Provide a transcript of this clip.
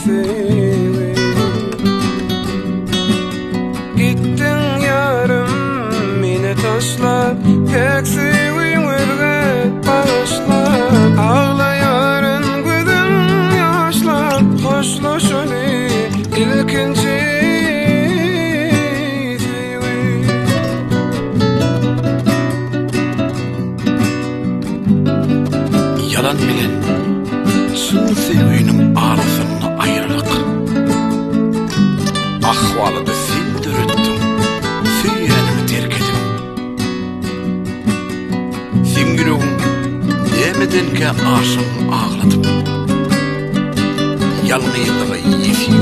sevgi. Gittin yarım meni taşlap, pek sevgiň özge bağışlap. Ağlaýaryn gözüm ýaşlap, hoşlaşaly ilkinji sevgi. Yalan bilen şun sevginiň arasyny aýrylyk. Ahwalyny sen döretdiň, süýänimi terk edip. Sen ýüregiň nämedenkä aşygyny agladyp. Ýalňyzlygy ýesile